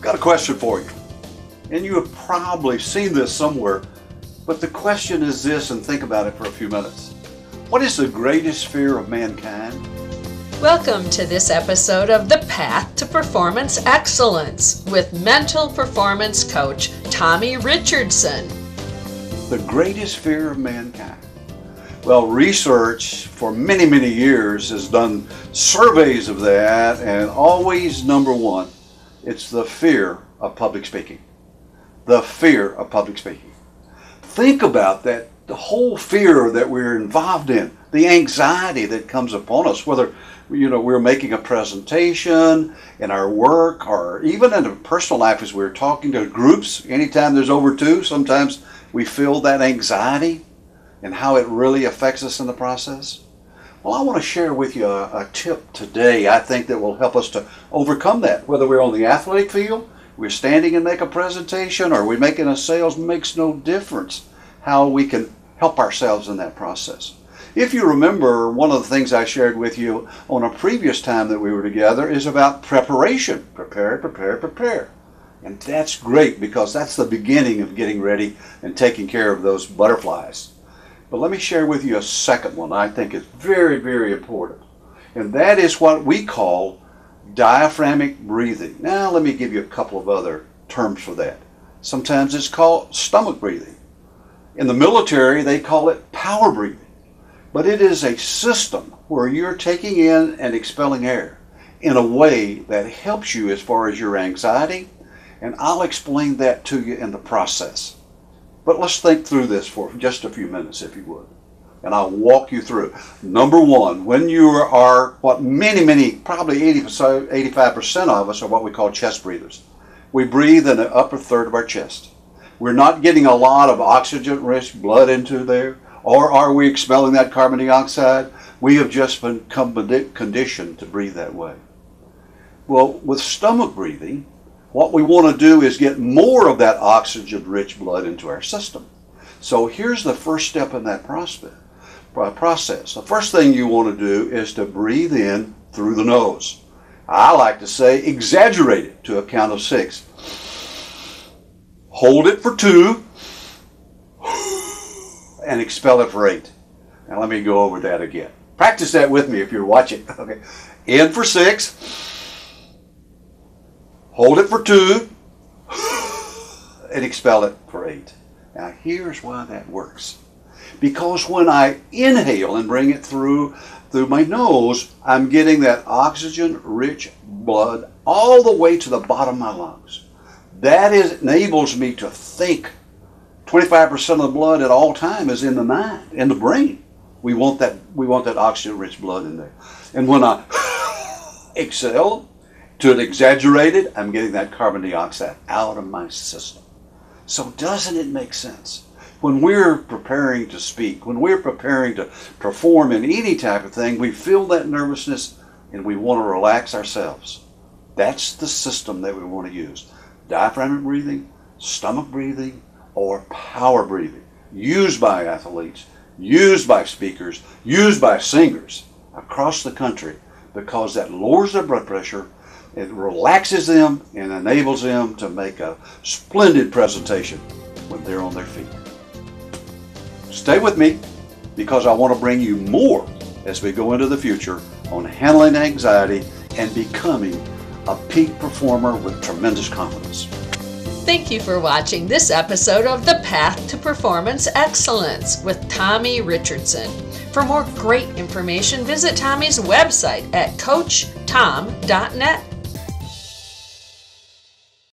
Got a question for you. And you have probably seen this somewhere, but the question is this, and think about it for a few minutes. What is the greatest fear of mankind? Welcome to this episode of The Path to Performance Excellence with mental performance coach Tommy Richardson. The greatest fear of mankind. Well, research for many, many years has done surveys of that, and always number one, it's the fear of public speaking. The fear of public speaking. Think about that, the whole fear that we're involved in, the anxiety that comes upon us, whether we're making a presentation in our work or even in a personal life as we're talking to groups. Anytime there's over two, sometimes we feel that anxiety and how it really affects us in the process. Well, I want to share with you a tip today I think that will help us to overcome that. Whether we're on the athletic field, we're standing and make a presentation, or we're making a sales, makes no difference how we can help ourselves in that process. If you remember, one of the things I shared with you on a previous time that we were together is about preparation. Prepare, prepare, prepare. And that's great because that's the beginning of getting ready and taking care of those butterflies. But let me share with you a second one I think is very, very important. And that is what we call diaphragmatic breathing. Now let me give you a couple of other terms for that. Sometimes it's called stomach breathing. In the military they call it power breathing. But it is a system where you're taking in and expelling air in a way that helps you as far as your anxiety, and I'll explain that to you in the process. But let's think through this for just a few minutes, if you would. And I'll walk you through. Number one, when you are what many, probably 85% of us are what we call chest breathers. We breathe in the upper third of our chest. We're not getting a lot of oxygen-rich blood into there. Or are we expelling that carbon dioxide? We have just become conditioned to breathe that way. Well, with stomach breathing, what we want to do is get more of that oxygen-rich blood into our system. So here's the first step in that process. The first thing you want to do is to breathe in through the nose. I like to say exaggerate it to a count of 6. Hold it for 2. And expel it for 8. Now let me go over that again. Practice that with me if you're watching. Okay. In for 6. Hold it for 2. And expel it for 8. Now here's why that works. Because when I inhale and bring it through my nose, I'm getting that oxygen-rich blood all the way to the bottom of my lungs. That enables me to think. 25% of the blood at all time is in the mind, in the brain. We want that oxygen-rich blood in there. And when I exhale to an exaggerated, I'm getting that carbon dioxide out of my system. So doesn't it make sense? When we're preparing to speak, when we're preparing to perform in any type of thing, we feel that nervousness and we want to relax ourselves. That's the system that we want to use. Diaphragmatic breathing, stomach breathing, or power breathing, used by athletes, used by speakers, used by singers across the country, because that lowers their blood pressure, it relaxes them, and enables them to make a splendid presentation when they're on their feet. Stay with me, because I want to bring you more as we go into the future on handling anxiety and becoming a peak performer with tremendous confidence. Thank you for watching this episode of The Path to Performance Excellence with Tommy Richardson. For more great information, visit Tommy's website at coachtom.net.